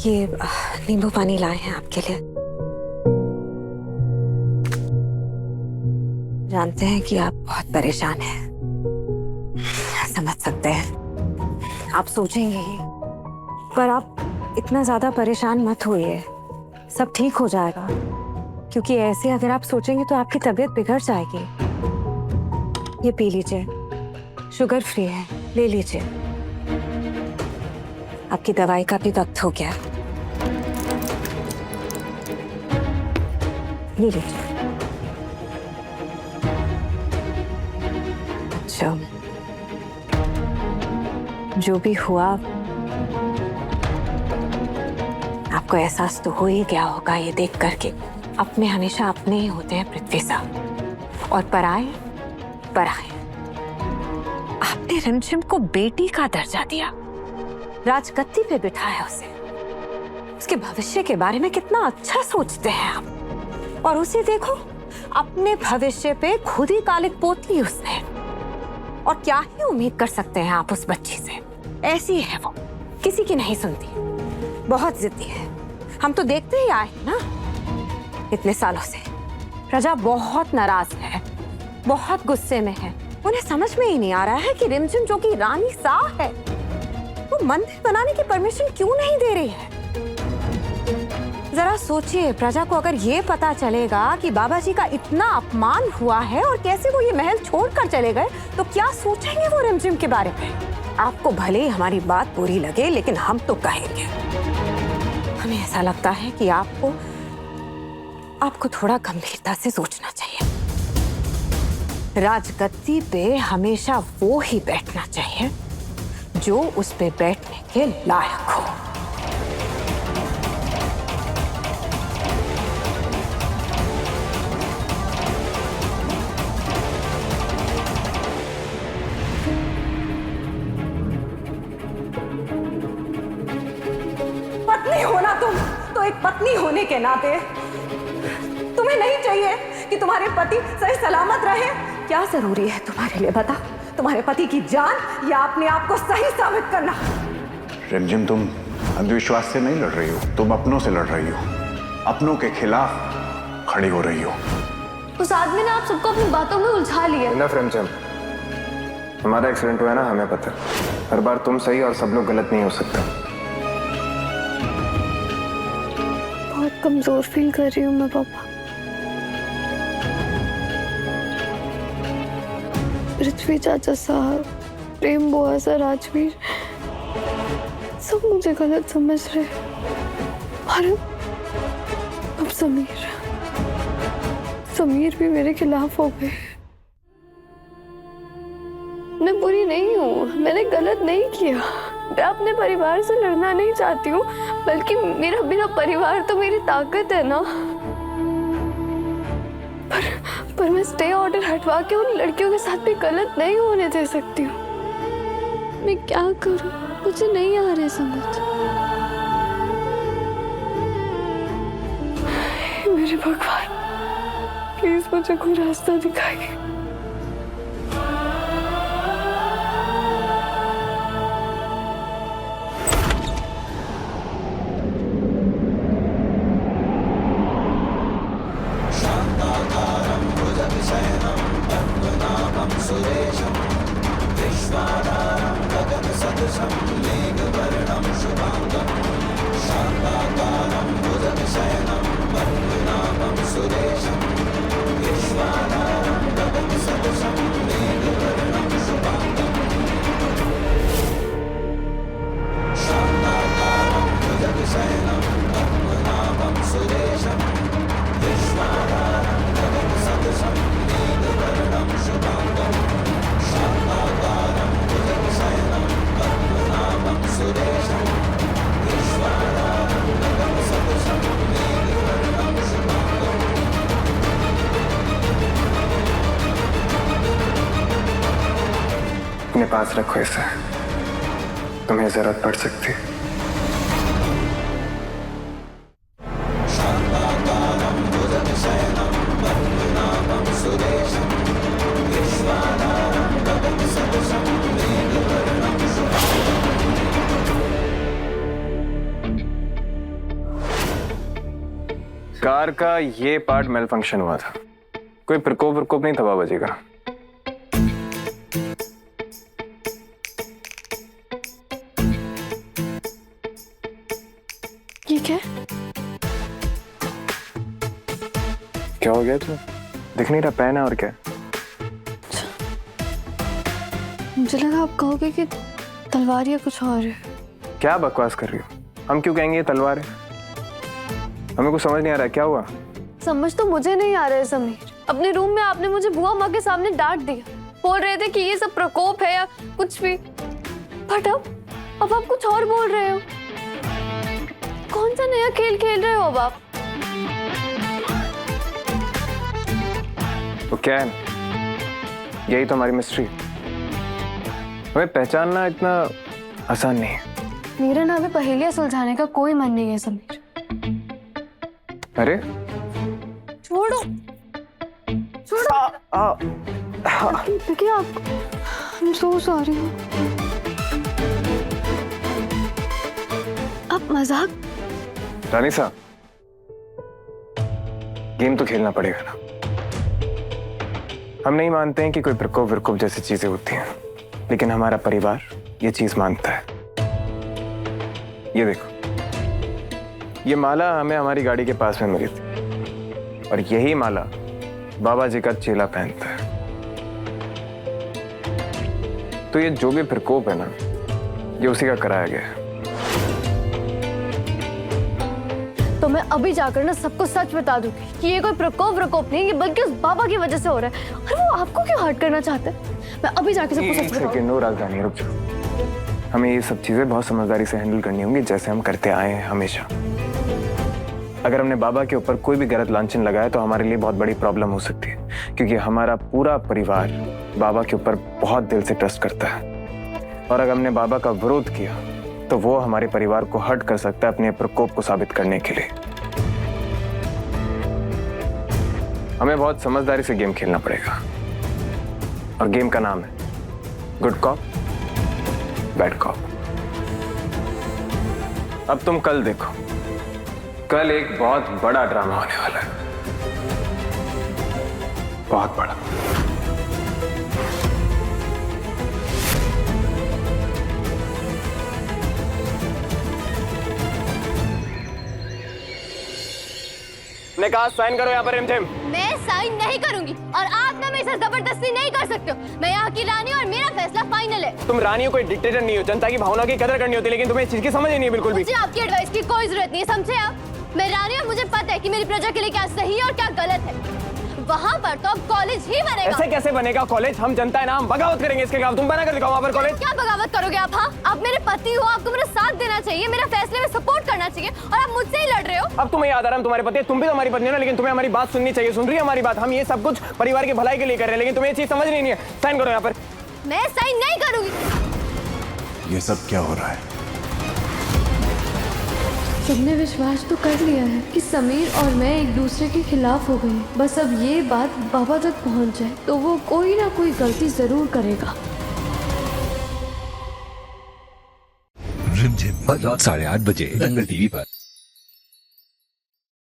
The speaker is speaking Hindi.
ये नींबू पानी लाए हैं आपके लिए। जानते हैं कि आप बहुत परेशान हैं, समझ सकते हैं। आप सोचेंगे ही, पर आप इतना ज्यादा परेशान मत होइए, सब ठीक हो जाएगा। क्योंकि ऐसे अगर आप सोचेंगे तो आपकी तबीयत बिगड़ जाएगी। ये पी लीजिए, शुगर फ्री है, ले लीजिए। आपकी दवाई का भी वक्त हो गया, ले लीजिए। अच्छा, जो भी हुआ आपको एहसास तो हो ही गया होगा ये देख करके, अपने हमेशा अपने ही होते हैं पृथ्वी साहब, और पराए पराए। आपने रिमझिम को बेटी का दर्जा दिया, राजगद्दी पे बिठाया उसे, उसके भविष्य के बारे में कितना अच्छा सोचते हैं आप। और उसे देखो, अपने भविष्य पे खुद ही कालिक पोत ली उसने। और क्या ही उम्मीद कर सकते हैं आप उस बच्ची से? ऐसी है वो, किसी की नहीं सुनती, बहुत जिद्दी है। हम तो देखते ही आए ना इतने सालों से। प्रजा बहुत नाराज है, बहुत गुस्से में है। उन्हें समझ में ही नहीं आ रहा है कि रिमझिम जो कि रानी सा है, वो मंदिर बनाने की परमिशन क्यों नहीं दे रही है। जरा सोचिए, प्रजा को अगर ये पता चलेगा कि बाबा जी का इतना अपमान हुआ है और कैसे वो ये महल छोड़कर चले गए, तो क्या सोचेंगे वो रिमझिम के बारे में। आपको भले ही हमारी बात बुरी लगे, लेकिन हम तो कहेंगे। हमें ऐसा लगता है कि आपको थोड़ा गंभीरता से सोचना चाहिए। राजगद्दी पे हमेशा वो ही बैठना चाहिए जो उस पे बैठने के लायक हो। पत्नी होना तुम तो एक पत्नी होने के नाते तुम्हें नहीं चाहिए कि तुम्हारे पति सही सलामत रहे? क्या जरूरी है तुम्हारे लिए, बता? तुम्हारे पति की जान या अपने आप को सही साबित करना? रिमझिम, तुम अंधविश्वास से नहीं लड़ रही हो, तुम अपनों से लड़ रही हो, अपनों के खिलाफ खड़ी हो रही हो। उस आदमी ने आप सबको अपनी बातों में उलझा लिया। इनफ रिमझिम, हमारा एक्सीडेंट हुआ है ना, हमें पता है। हर बार तुम सही और सब लोग गलत नहीं हो सकते। बहुत कमजोर फील कर रही हूँ मैं पापा। पृथ्वी चाचा साहब, प्रेम बुआ सर, राजवीर, सब मुझे गलत समझ रहे। और अब समीर भी मेरे खिलाफ हो गए। मैं बुरी नहीं हूँ, मैंने गलत नहीं किया। मैं अपने परिवार से लड़ना नहीं चाहती हूँ, बल्कि मेरा परिवार तो मेरी ताकत है ना। पर मैं स्टे ऑर्डर हटवा के उन लड़कियों के साथ भी गलत नहीं होने दे सकती हूँ। मैं क्या करूँ, मुझे नहीं आ रहा समझ। मेरे भगवान, प्लीज मुझे कोई रास्ता दिखाइए। अपने पास रखो इसे, तुम्हें जरूरत पड़ सकती है। परिवार का ये पार्ट मेल फंक्शन हुआ था, कोई प्रकोप नहीं था बाबा जी का। ये क्या? क्या हो गया तुम्हें? दिख नहीं रहा पेन है और क्या? मुझे लगा आप कहोगे कि तलवार या कुछ और है। क्या बकवास कर रही हो? हम क्यों कहेंगे ये तलवार है? हमें कुछ समझ नहीं आ रहा है, क्या हुआ? समझ तो मुझे नहीं आ रहा है समीर। अपने रूम में आपने मुझे बुआ माँ के सामने डांट दिया, बोल रहे थे कि ये सब प्रकोप है या कुछ भी, बट अब आप कुछ और बोल रहे हो। कौन सा नया खेल खेल रहे हो अब आप? तो क्या है, यही तो हमारी मिस्ट्री। हमें पहचानना इतना आसान नहीं है। मेरा ना अभी पहेलियां सुलझाने का कोई मन नहीं है समीर। अरे छोड़ो छोड़ो। देखिए आप, I'm so sorry। आप मजाक। रानी साहब, गेम तो खेलना पड़ेगा ना। हम नहीं मानते हैं कि कोई प्रकोप जैसी चीजें होती हैं, लेकिन हमारा परिवार ये चीज मानता है। ये देखो, ये माला हमें हमारी गाड़ी के पास में मिली थी, और यही माला बाबा जी का चेला पहनता है। तो ये जो भी प्रकोप है ना, ये उसी का कराया गया है। तो मैं अभी जाकर ना सबको सच बता दूंगी कि ये कोई प्रकोप नहीं, ये बल्कि उस बाबा की वजह से हो रहा है। और वो आपको क्यों हर्ट करना चाहते हैं? मैं अभी जाकर सबको सच बताऊंगी। नो राजधानी, रुक जाओ। हमें ये सब चीजें बहुत समझदारी से हैंडल करनी होंगी, जैसे हम करते आए हैं हमेशा। अगर हमने बाबा के ऊपर कोई भी गलत लांछन लगाया तो हमारे लिए बहुत बड़ी प्रॉब्लम हो सकती है, क्योंकि हमारा पूरा परिवार बाबा के ऊपर बहुत दिल से ट्रस्ट करता है। और अगर हमने बाबा का विरोध किया तो वो हमारे परिवार को हर्ट कर सकता है अपने प्रकोप को साबित करने के लिए। हमें बहुत समझदारी से गेम खेलना पड़ेगा, और गेम का नाम है गुड कॉप बैड कॉप। अब तुम कल देखो, कल एक बहुत बड़ा ड्रामा होने वाला है, बहुत बड़ा। ने कहा साइन करो यहाँ पर रिमझिम। मैं साइन नहीं करूंगी, और आप ना मेरे साथ जबरदस्ती नहीं कर सकते हो। मैं यहाँ की रानी और मेरा फैसला फाइनल है। तुम रानी हो, कोई डिक्टेटर नहीं हो। जनता की भावना की कदर करनी होती है, लेकिन तुम्हें इस चीज की समझ ही नहीं है बिल्कुल भी। मुझे आपकी एडवाइस की कोई जरूरत नहीं है, समझे आप? मैं रानी और मुझे पता है कि मेरी प्रजा के लिए क्या सही है और क्या गलत है। वहाँ पर तो अब कॉलेज ही बनेगा। ऐसे कैसे बनेगा कॉलेज? हम जनता है ना, हम बगावत करेंगे इसके खिलाफ। तुम बना कर दिखाओ वहाँ पर कॉलेज। क्या बगावत करोगे आप? हाँ, आप मेरे पति हो, आपको मेरा साथ देना चाहिए, मेरा फैसले में सपोर्ट करना चाहिए, और आप मुझसे ही लड़ रहे हो। अब तुम्हें याद आ रहा है हम तुम्हारे पति, तुम भी तो हमारी पत्नी हो ना, लेकिन तुम्हें हमारी बात सुननी चाहिए। सुन रही है हमारी बात? हम ये सब कुछ परिवार की भलाई के लिए कर रहे हैं, लेकिन तुम्हें ये चीज समझ नहीं है। साइन करो यहाँ पर। मैं साइन नहीं करूंगी। ये सब क्या हो रहा है? सबने विश्वास तो कर लिया है कि समीर और मैं एक दूसरे के खिलाफ हो गए। बस अब ये बात बाबा तक पहुंच जाए तो वो कोई ना कोई गलती जरूर करेगा। रिमझिम 8:30 बजे दंगल टीवी पर।